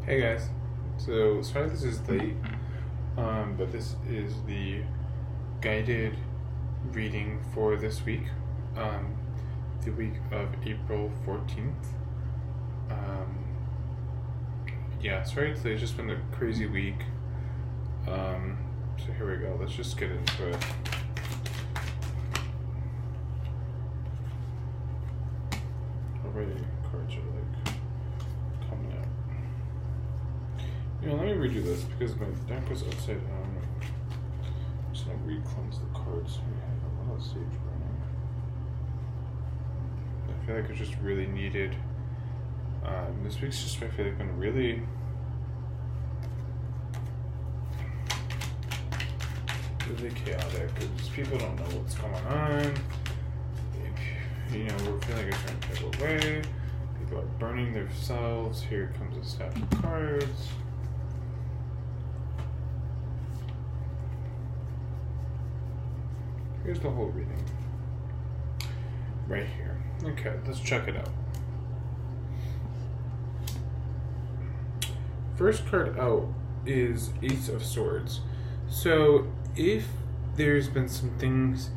Hey guys, so sorry this is late, but this is the guided reading for this week, the week of April 14th. Yeah, sorry it's just been a crazy week. So here we go, let's just get into it. Already cards are coming out. Let me redo this because my deck was upside down. I'm just gonna re-cleanse the cards. We have a lot of sage burning. I feel like it's just really needed. This week's just, I feel like, been really chaotic because people don't know what's going on. We're feeling like it's trying to take away. People are burning themselves. Here comes a stack of cards. Here's the whole reading. Right here. Okay, let's check it out. First card out is Ace of Swords. So if there's been some things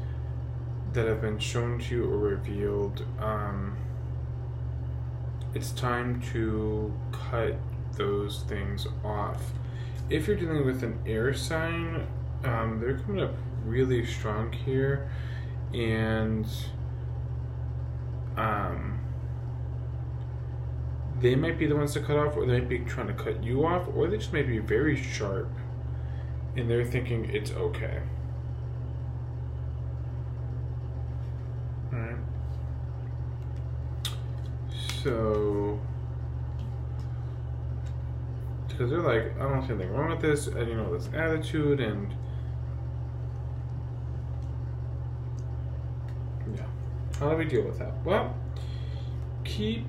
that have been shown to you or revealed, it's time to cut those things off. If you're dealing with an air sign, they're coming up really strong here, and they might be the ones to cut off, or they might be trying to cut you off, or they just might be very sharp and they're thinking it's okay. Alright. So, because they're like, I don't see anything wrong with this, and this attitude, and yeah. How do we deal with that? Well, keep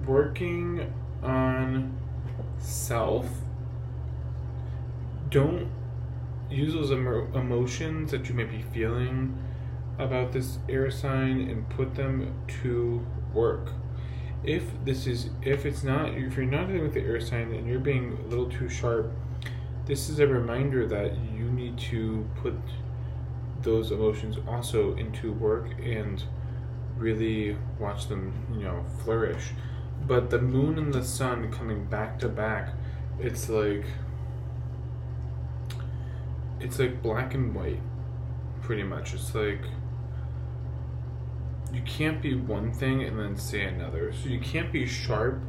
working on self. Don't use those emotions that you may be feeling about this air sign and put them to work. If you're not dealing with the air sign and you're being a little too sharp, this is a reminder that you need to put those emotions also into work and really watch them, flourish. But the moon and the sun coming back to back, it's like black and white, pretty much. It's like you can't be one thing and then say another. So you can't be sharp,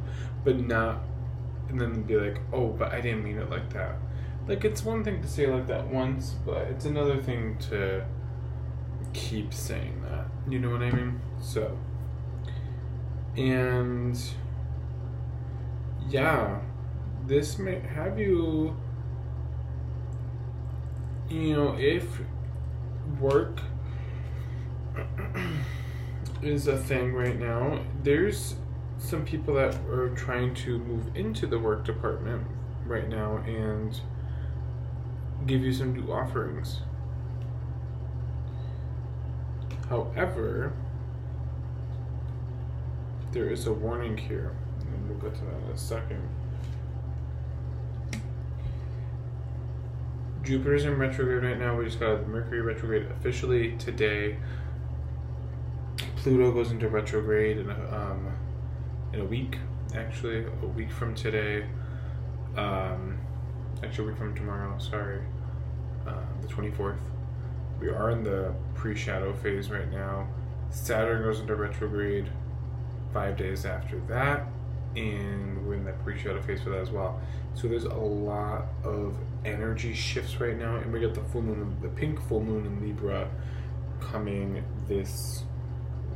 but not, and then be like, oh, but I didn't mean it like that. Like, it's one thing to say like that once, but it's another thing to keep saying that. You know what I mean? So, and yeah, this may have you, if work is a thing right now, there's some people that are trying to move into the work department right now and give you some new offerings. However, there is a warning here, and we'll get to that in a second. Jupiter's in retrograde right now. We just got the Mercury retrograde officially today. Pluto goes into retrograde in a week, actually, a week from today. Actually, a week from tomorrow, sorry, the 24th. We are in the pre-shadow phase right now. Saturn goes into retrograde 5 days after that, and we're in that pre-shadow phase for that as well. So there's a lot of energy shifts right now, and we got the full moon, the pink full moon in Libra coming this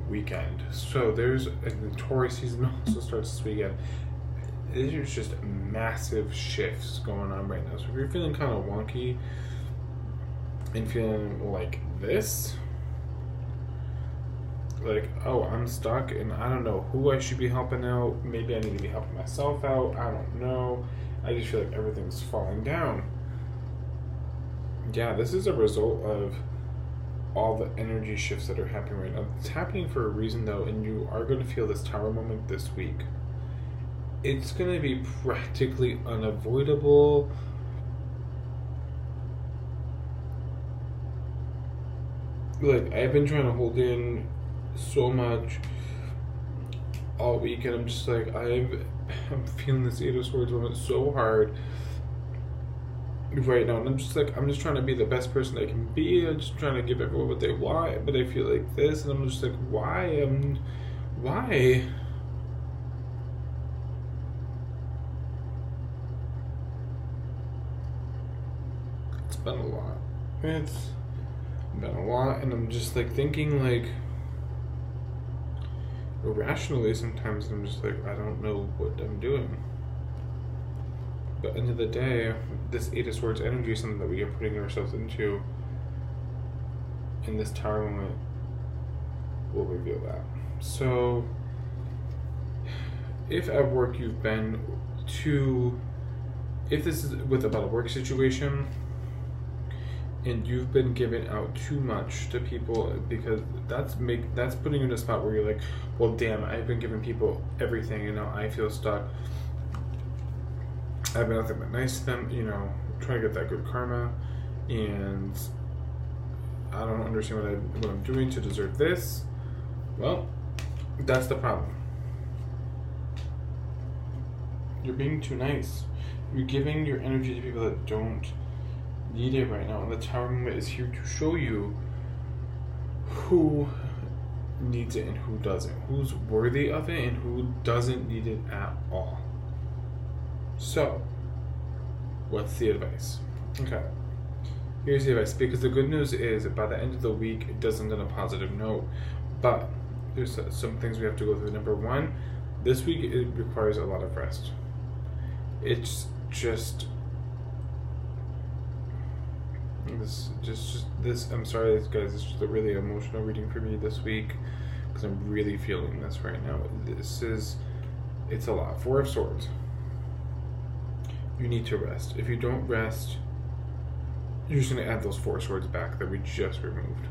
weekend. So the Taurus season also starts this weekend. There's just massive shifts going on right now. So if you're feeling kind of wonky and feeling like this, like, oh, I'm stuck and I don't know who I should be helping out. Maybe I need to be helping myself out. I don't know. I just feel like everything's falling down. Yeah, this is a result of all the energy shifts that are happening right now. It's happening for a reason, though, and you are going to feel this tower moment this week. it's going to be practically unavoidable. Like, I've been trying to hold in so much all week, and I'm just like, I'm feeling this Eight of Swords moment so hard right now, and I'm just like, I'm just trying to be the best person I can be. I'm just trying to give everyone what they want, but I feel like this, and I'm just like, why? Why? It's been a lot. It's been a lot, and I'm just like thinking like irrationally sometimes, and I'm just like, I don't know what I'm doing. But at the end of the day, this Eight of Swords energy is something that we are putting ourselves into, and this Tower moment will reveal that. So if at work you've been if this is about a work situation and you've been giving out too much to people, because that's putting you in a spot where you're like, well, damn, I've been giving people everything and now I feel stuck. I've been nothing but nice to them, trying to get that good karma, and I don't understand what I'm doing to deserve this. Well, that's the problem. You're being too nice. You're giving your energy to people that don't need it right now, and the Tower moment is here to show you who needs it and who doesn't, who's worthy of it and who doesn't need it at all. So, what's the advice? Okay, here's the advice, because the good news is by the end of the week it does end on a positive note, but there's some things we have to go through. Number one, this week it requires a lot of rest. It's just this. I'm sorry, guys. It's just a really emotional reading for me this week because I'm really feeling this right now. It's a lot. Four of Swords. You need to rest. If you don't rest, you're just going to add those Four Swords back that we just removed.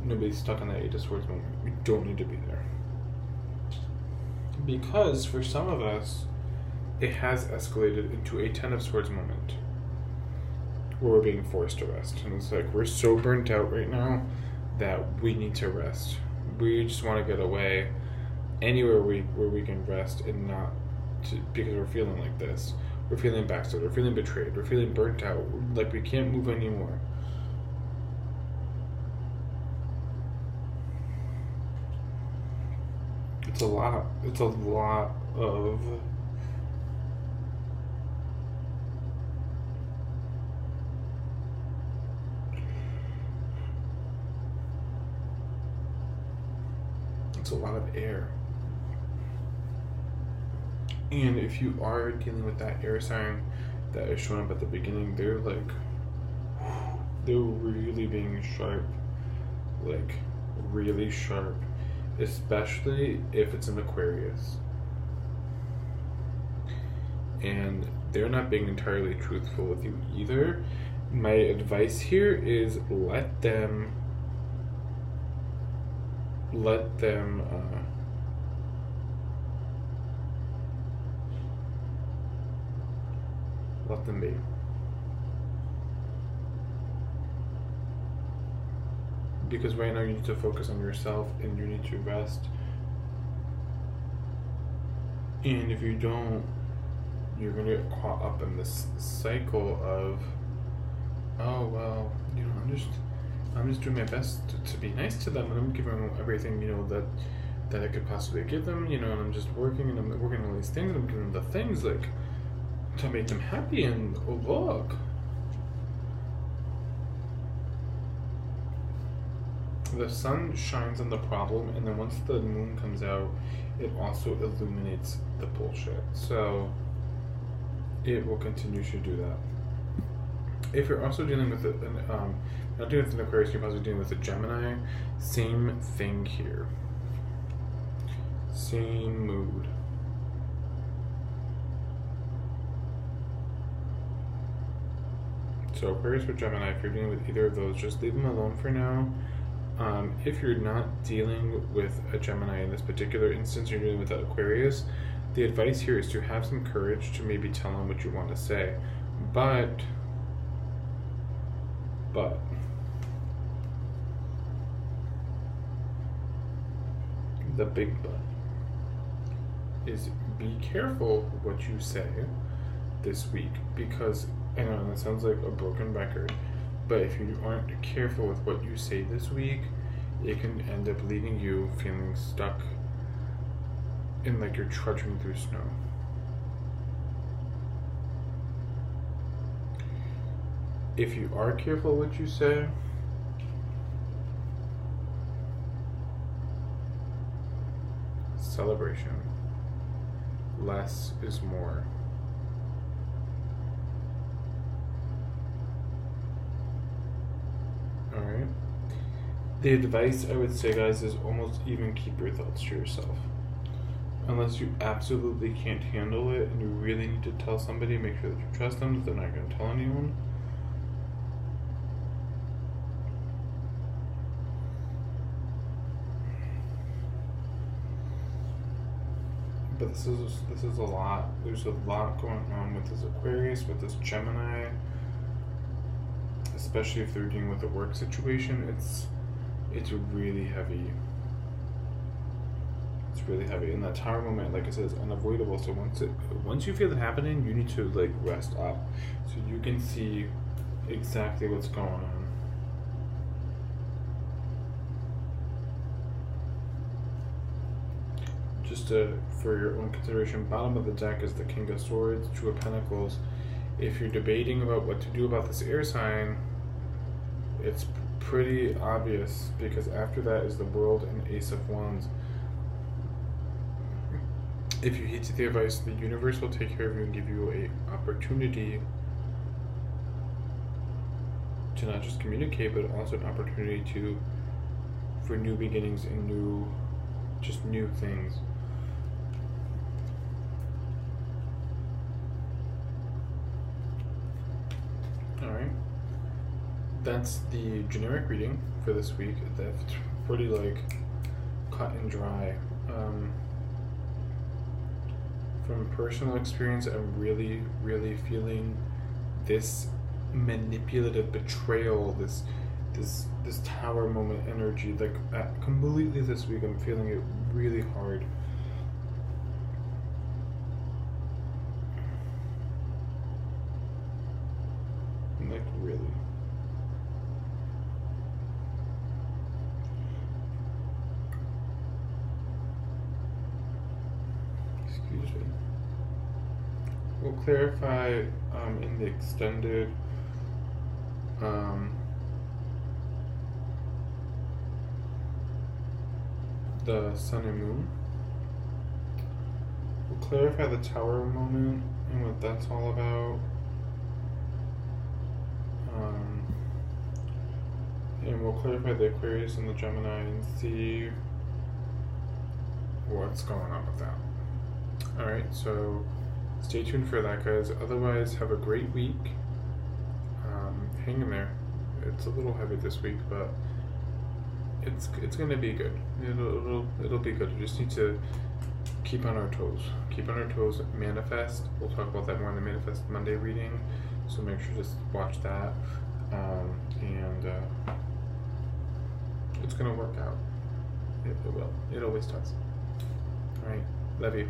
Nobody's stuck on that Eight of Swords moment. We don't need to be there. Because for some of us, it has escalated into a Ten of Swords moment where we're being forced to rest. And it's like, we're so burnt out right now that we need to rest. We just want to get away anywhere where we can rest and not because we're feeling like this. We're feeling backstabbed. We're feeling betrayed. We're feeling burnt out. Like we can't move anymore. It's a lot. It's a lot of air. And if you are dealing with that air sign that is showing up at the beginning, they're really being sharp, like really sharp, especially if it's an Aquarius. And they're not being entirely truthful with you either. My advice here is let them be. Because right now you need to focus on yourself and you need to rest. And if you don't, you're going to get caught up in this cycle of, oh, well, I'm just doing my best to be nice to them, and I'm giving them everything, that I could possibly give them, and I'm just working, and I'm working on all these things, and I'm giving them the things, like, to make them happy, and oh, look. The sun shines on the problem, and then once the moon comes out, it also illuminates the bullshit. So, it will continue to do that. If you're also dealing with not dealing with an Aquarius, you're possibly dealing with a Gemini, same thing here. Same mood. So Aquarius or Gemini, if you're dealing with either of those, just leave them alone for now. If you're not dealing with a Gemini in this particular instance, you're dealing with an Aquarius, the advice here is to have some courage to maybe tell them what you want to say, but the big but is be careful what you say this week, because I know that sounds like a broken record, but if you aren't careful with what you say this week, it can end up leaving you feeling stuck in like you're trudging through snow. If you are careful what you say, celebration. Less is more. Alright. The advice I would say, guys, is almost even keep your thoughts to yourself. Unless you absolutely can't handle it and you really need to tell somebody, make sure that you trust them, that they're not going to tell anyone. But this is a lot. There's a lot going on with this Aquarius, with this Gemini, especially if they're dealing with a work situation. It's really heavy. It's really heavy, and that Tower moment, like I said, is unavoidable. So once you feel it happening, you need to like rest up, so you can see exactly what's going on. Just for your own consideration, bottom of the deck is the King of Swords, Two of Pentacles. If you're debating about what to do about this air sign, it's pretty obvious, because after that is the World and Ace of Wands. If you heed to the advice, the universe will take care of you and give you an opportunity to not just communicate, but also an opportunity for new beginnings and new things. Alright, that's the generic reading for this week. That's pretty like cut and dry. From personal experience, I'm really, really feeling this manipulative betrayal, this Tower moment energy, like completely this week. I'm feeling it really hard. Like really. Excuse me. We'll clarify in the extended the Sun and Moon. We'll clarify the Tower moment and what that's all about. And we'll clarify the Aquarius and the Gemini and see what's going on with that. Alright, so stay tuned for that, guys. Otherwise, have a great week. Hang in there. It's a little heavy this week, but it's gonna be good. It'll be good. We just need to keep on our toes. Keep on our toes. Manifest. We'll talk about that more in the Manifest Monday reading. So make sure to just watch that. And it's gonna work out. It will. It always does. All right. Love you.